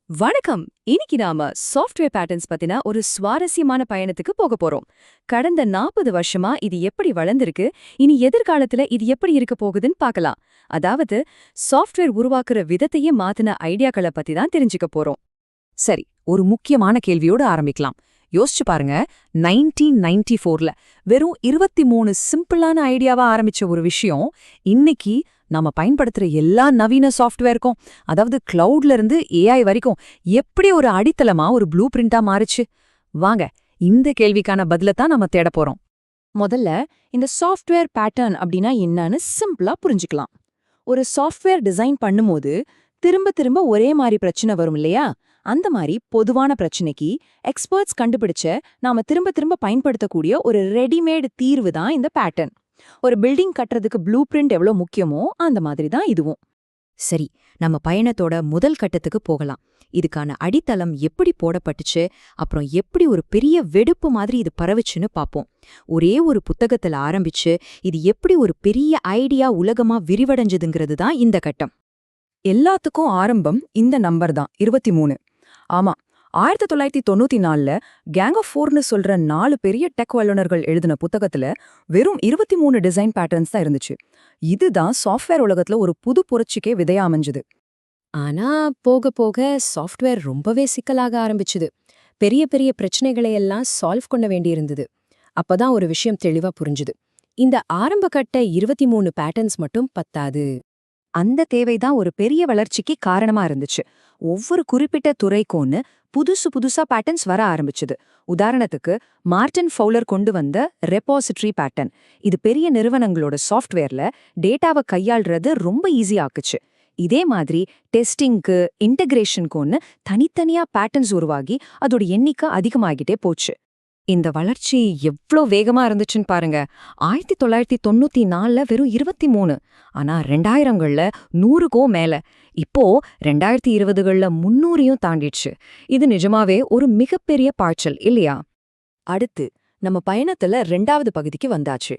வணக்கம். இன்னைக்கு நாம சாஃப்ட்வேர் பேட்டர்ன்ஸ் பத்தின ஒரு சுவாரஸ்யமான பயணத்துக்கு போக போறோம். கடந்த 40 வருஷமா இது எப்படி வளர்ந்திருக்கு, இனி எதிர்காலத்துல இது எப்படி இருக்க போகுதுன்னு பார்க்கலாம். அதாவது சாஃப்ட்வேர் உருவாக்குற விதத்தையே மாத்தின ஐடியாக்களை பத்தி தான் தெரிஞ்சுக்க போறோம். சரி, ஒரு முக்கியமான கேள்வியோடு ஆரம்பிக்கலாம். யோசிச்சு பாருங்க, 1994ல வெறும் 23 சிம்பிளான ஐடியாவா ஆரம்பிச்ச ஒரு விஷயம் இன்னைக்கு நாம பயன்படுத்துற எல்லா நவீன சாஃப்ட்வேருக்கும், அதாவது கிளவுட்ல இருந்து ஏஐ வரைக்கும் எப்படி ஒரு அடித்தளமா ஒரு ப்ளூ பிரிண்டா மாறுச்சு. வாங்க, இந்த கேள்விக்கான பதில தான் நாம தேட போறோம். முதல்ல இந்த சாஃப்ட்வேர் பேட்டர்ன் அப்படின்னா என்னன்னு சிம்பிளா புரிஞ்சுக்கலாம். ஒரு சாஃப்ட்வேர் டிசைன் பண்ணும்போது திரும்ப திரும்ப ஒரே மாதிரி பிரச்சனை வரும் இல்லையா? அந்த மாதிரி பொதுவான பிரச்சனைக்கு எக்ஸ்பர்ட்ஸ் கண்டுபிடிச்ச நாம திரும்ப திரும்ப பயன்படுத்தக்கூடிய ஒரு ரெடிமேட் தீர்வு தான் இந்த பேட்டர்ன். ஒரு பில்டிங் கட்டுறதுக்கு ப்ளூ பிரிண்ட் எவ்வளோ முக்கியமோ அந்த மாதிரி தான் இதுவும். சரி, நம்ம பயணத்தோட முதல் கட்டத்துக்கு போகலாம். இதுக்கான அடித்தளம் எப்படி போடப்பட்டுச்சு, அப்புறம் எப்படி ஒரு பெரிய வெடிப்பு மாதிரி இது பரவுச்சுன்னு பாப்போம். ஒரே ஒரு புத்தகத்துல ஆரம்பிச்சு இது எப்படி ஒரு பெரிய ஐடியா உலகமா விரிவடைஞ்சதுங்கிறது தான் இந்த கட்டம். எல்லாத்துக்கும் ஆரம்பம் இந்த நம்பர் தான், 23. ஆமா, 1994ல கேங் ஆஃப் ஃபோர்னு சொல்ற 4 பெரிய டெக் வல்லுநர்கள் எழுதின புத்தகத்துல வெறும் 23 டிசைன் பேட்டர்ன்ஸ் தான் இருந்துச்சு. இதுதான் சாஃப்ட்வேர் உலகத்துல ஒரு புது புரட்சிக்கே விதையா அமைஞ்சுது. ஆனா போக போக சாஃப்ட்வேர் ரொம்பவே சிக்கலாக ஆரம்பிச்சுது. பெரிய பெரிய பிரச்சனைகளை எல்லாம் சால்வ் பண்ண வேண்டியிருந்தது. அப்பதான் ஒரு விஷயம் தெளிவா புரிஞ்சுது. இந்த ஆரம்ப கட்ட 23 பேட்டர்ன்ஸ் மட்டும் பத்தாது. அந்த தேவைதான் ஒரு பெரிய வளர்ச்சிக்கு காரணமா இருந்துச்சு. ஒவ்வொரு குறிப்பிட்ட துறைக்கோன்னு புதுசா பேட்டர்ன்ஸ் வர ஆரம்பிச்சுது. உதாரணத்துக்கு மார்டின் ஃபவுலர் கொண்டு வந்த ரெபாசிட்டரி பேட்டர்ன். இது பெரிய நிறுவனங்களோட சாஃப்ட்வேர்ல டேட்டாவை கையாள்றது ரொம்ப ஈஸி ஆக்குச்சு. இதே மாதிரி டெஸ்டிங்க்கு, இன்டகிரேஷனுக்குன்னு தனித்தனியா பேட்டர்ன்ஸ் உருவாகி அதோட எண்ணிக்கை அதிகமாகிட்டே போச்சு. இந்த வளர்ச்சி எவ்ளோ வேகமா இருந்துச்சுன்னு பாருங்க. 1994ல வெறும் 23, ஆனா 2000கள்ல 100க்கும் மேல. இப்போ 2020கள்ல 300யும் தாண்டிடுச்சு. இது நிஜமாவே ஒரு மிகப்பெரிய பாய்ச்சல் இல்லையா? அடுத்து நம்ம பயணத்துல 2வது பகுதிக்கு வந்தாச்சு.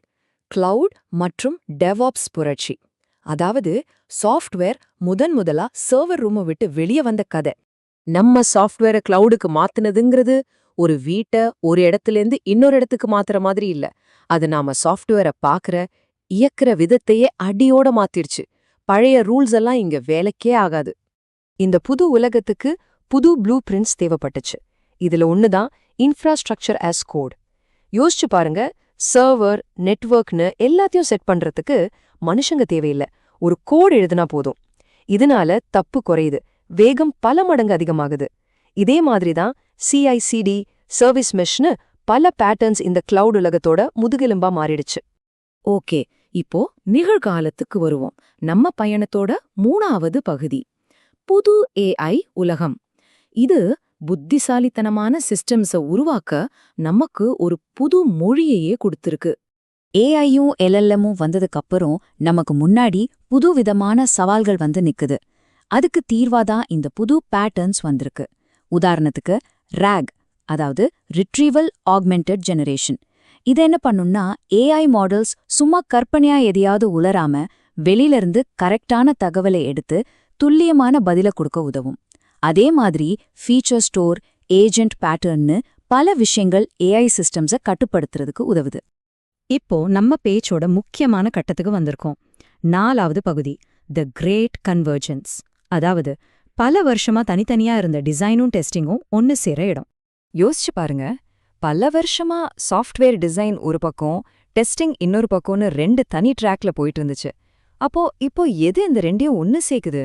கிளவுட் மற்றும் டெவாப்ஸ் புரட்சி. அதாவது சாஃப்ட்வேர் முதலா சர்வர் ரூமை விட்டு வெளியே வந்த கதை. நம்ம சாஃப்ட்வேரை கிளவுடுக்கு மாத்துனதுங்கிறது ஒரு வீட்டை ஒரு இடத்துலேருந்து இன்னொரு இடத்துக்கு மாத்துற மாதிரி இல்ல. அது நாம சாஃப்ட்வேரை பாக்குற, இயக்குற விதத்தையே அடியோட மாத்திடுச்சு. பழைய ரூல்ஸ் எல்லாம் இங்க வேலைக்கே ஆகாது. இந்த புது உலகத்துக்கு புது ப்ளூ பிரிண்ட்ஸ் தேவைப்பட்டுச்சு. இதுல ஒண்ணுதான் இன்ஃப்ராஸ்ட்ரக்சர் ஆஸ் கோட். யோசிச்சு பாருங்க, சர்வர், நெட்வொர்க்னு எல்லாத்தையும் செட் பண்றதுக்கு மனுஷங்க தேவையில்லை, ஒரு கோட் எழுதுனா போதும். இதனால தப்பு குறையுது, வேகம் பல மடங்கு அதிகமாகுது. இதே மாதிரிதான் CI/CD, சர்வீஸ் மெஷ்னு பல பேட்டர்ன்ஸ் இந்த கிளவுட் உலகத்தோட முதுகெலும்பா மாறிடுச்சு. ஓகே, இப்போ நிகழ்காலத்துக்கு வருவோம். நம்ம பயணத்தோட 3வது பகுதி, புது AI உலகம். இது புத்திசாலித்தனமான சிஸ்டம்ஸை உருவாக்க நமக்கு ஒரு புது மொழியையே கொடுத்திருக்கு. ஏஐயும் LLMும் வந்ததுக்கு அப்புறம் நமக்கு முன்னாடி புதுவிதமான சவால்கள் வந்து நிக்குது. அதுக்கு தீர்வாதான் இந்த புது பேட்டர்ன்ஸ் வந்திருக்கு. உதாரணத்துக்கு RAG, அதாவது ரிட்ரீவல் ஆக்மெண்டட் ஜெனரேஷன். இது என்ன பண்ணும்னா, ஏஐ மாடல்ஸ் சும்மா கற்பனையா எதையாவது உளராம வெளியிலிருந்து கரெக்டான தகவலை எடுத்து துல்லியமான பதில கொடுக்க உதவும். அதே மாதிரி ஃபீச்சர் ஸ்டோர், ஏஜென்ட் பேட்டர்ன்னு பல விஷயங்கள் ஏஐ சிஸ்டம்ஸை கட்டுப்படுத்துறதுக்கு உதவுது. இப்போ நம்ம பேச்சோட முக்கியமான கட்டத்துக்கு வந்திருக்கோம். 4வது பகுதி, தி கிரேட் கன்வர்ஜென்ஸ். அதாவது பல வருஷமா தனித்தனியா இருந்த டிசைனும் டெஸ்டிங்கும் ஒன்னு சேர இடம். யோசிச்சு பாருங்க, பல வருஷமா சாஃப்ட்வேர் டிசைன் ஒரு பக்கம், டெஸ்டிங் இன்னொரு பக்கம்னு 2 தனி ட்ராக்ல போயிட்டு இருந்துச்சு. இப்போ எது இந்த ரெண்டையும் ஒன்னு சேர்க்குது?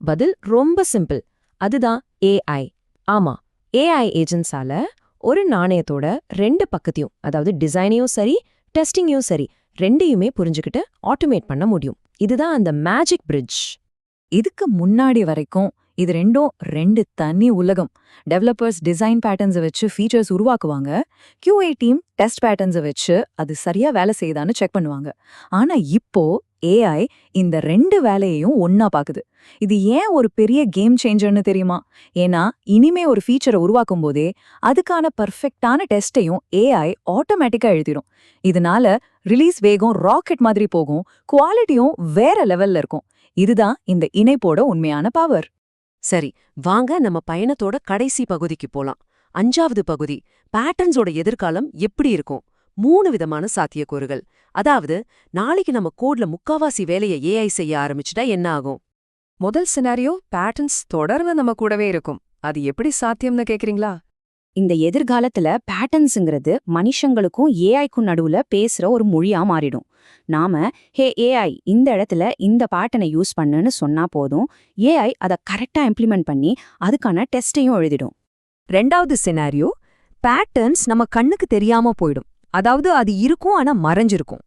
பதில் ரொம்ப சிம்பிள். அதுதான் ஏஐ. ஆமா, ஏஐ ஏஜென்ட்ஸால ஒரு நாணயத்தோட 2 பக்கத்தையும், அதாவது டிசைனையும் சரி டெஸ்டிங்கையும் சரி, ரெண்டையுமே புரிஞ்சுக்கிட்டு ஆட்டோமேட் பண்ண முடியும். இதுதான் அந்த மேஜிக் பிரிட்ஜ். இதுக்கு முன்னாடி வரைக்கும் இது ரெண்டும் 2 தனி உலகம். டெவலப்பர்ஸ் டிசைன் பேட்டர்ன்ஸை வச்சு ஃபீச்சர்ஸ் உருவாக்குவாங்க. QA டீம் டெஸ்ட் பேட்டர்ன்ஸை வச்சு அது சரியா வேலை செய்யுதான்னு செக் பண்ணுவாங்க. ஆனா இப்போ AI இந்த 2 வேலையையும் ஒன்னா பாக்குது. இது ஏன் ஒரு பெரிய கேம் சேஞ்சர்னு தெரியுமா? ஏன்னா இனிமே ஒரு ஃபீச்சரை உருவாக்கும் போதே அதுக்கான பர்ஃபெக்டான டெஸ்ட்டையும் AI ஆட்டோமேட்டிக்கா எழுதிடும். இதனால ரிலீஸ் வேகம் ராக்கெட் மாதிரி போகும், குவாலிட்டியும் வேற லெவல்ல இருக்கும். இதுதான் இந்த இணைப்போட உண்மையான பவர். சரி, வாங்க நம்ம பயணத்தோட கடைசி பகுதிக்கு போலாம். 5வது பகுதி, பேட்டர்ன்ஸோட எதிர்காலம் எப்படி இருக்கும்? 3 விதமான சாத்தியக்கூறுகள். அதாவது, நாளைக்கு நம்ம கோட்ல முக்காவாசி வேலையை ஏஐ செய்ய ஆரம்பிச்சுட்டா என்ன ஆகும்? முதல் சினாரியோ, பேட்டர்ன்ஸ் தொடர்ந்து நம்ம கூடவே இருக்கும். அது எப்படி சாத்தியம்னு கேக்குறீங்களா? இந்த எதிர்காலத்துல பேட்டர்ன்ஸுங்கிறது மனுஷங்களுக்கும் ஏஐக்கும் நடுவுல பேசுற ஒரு மொழியா மாறிடும். நாம ஹே ஏஐ இந்த இடத்துல இந்த பேட்டர்னை யூஸ் பண்ணுன்னு சொன்னா போதும், ஏஐ அதை கரெக்டா இம்ப்ளிமெண்ட் பண்ணி அதுக்கான டெஸ்டையும் எழுதிடும். 2வது சினாரியோ, பேட்டர்ன்ஸ் நம்ம கண்ணுக்கு தெரியாம போயிடும். அதாவது அது இருக்கும், ஆனா மறைஞ்சிருக்கும்.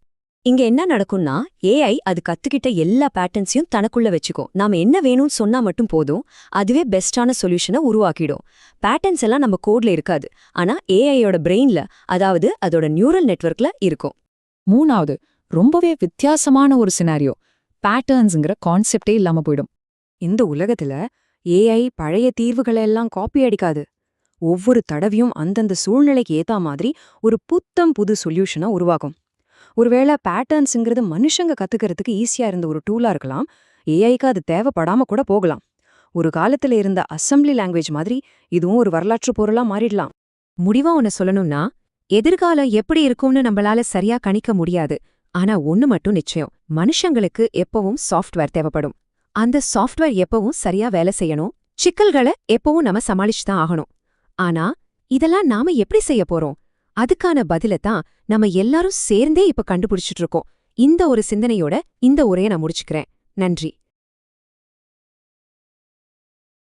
இங்க என்ன நடக்கும்னா, ஏஐ அது கத்துக்கிட்ட எல்லா பேட்டர்ன்ஸையும் தனக்குள்ள வச்சுக்கும். நாம என்ன வேணும்னு சொன்னா மட்டும் போதும், அதுவே பெஸ்டான சொல்யூஷனை உருவாக்கிடும். பேட்டர்ன்ஸ் எல்லாம் நம்ம கோட்ல இருக்காது, ஆனா ஏஐயோட பிரெயின்ல, அதாவது அதோட நியூரல் நெட்வொர்க்ல இருக்கும். 3வது ரொம்பவே வித்தியாசமான ஒரு சினாரியோ, பேட்டர்ன்ஸுங்கிற கான்செப்டே இல்லாம போயிடும். இந்த உலகத்துல ஏஐ பழைய தீர்வுகளை எல்லாம் காப்பி அடிக்காது. ஒவ்வொரு தடவையும் அந்தந்த சூழ்நிலைக்கு ஏத்தா மாதிரி ஒரு புது சொல்யூஷனை உருவாக்கும். ஒருவேளை பேட்டர்ன்ஸுங்கிறது மனுஷங்க கத்துக்கிறதுக்கு ஈஸியா இருந்த ஒரு டூலா இருக்கலாம், ஏஐக்கு அது தேவைப்படாம கூட போகலாம். ஒரு காலத்துல இருந்த அசெம்பிளி லாங்குவேஜ் மாதிரி இதுவும் ஒரு வரலாற்று பொருளா மாறிடலாம். முடிவா ஒன்னு சொல்லணும்னா, எதிர்காலம் எப்படி இருக்கும்னு நம்மளால சரியா கணிக்க முடியாது. ஆனா ஒன்னு மட்டும் நிச்சயம், மனுஷங்களுக்கு எப்பவும் சாஃப்ட்வேர் தேவைப்படும். அந்த சாஃப்ட்வேர் எப்பவும் சரியா வேலை செய்யணும், சிக்கல்களை எப்பவும் நம்ம சமாளிச்சுதான் ஆகணும். ஆனா இதெல்லாம் நாம எப்படி செய்ய போறோம்? அதுக்கான பதிலத்தான் நம்ம எல்லாரும் சேர்ந்தே இப்ப கண்டுபிடிச்சிட்டு இருக்கோம். இந்த ஒரு சிந்தனையோட இந்த உரையை நான் முடிச்சுக்கிறேன். நன்றி.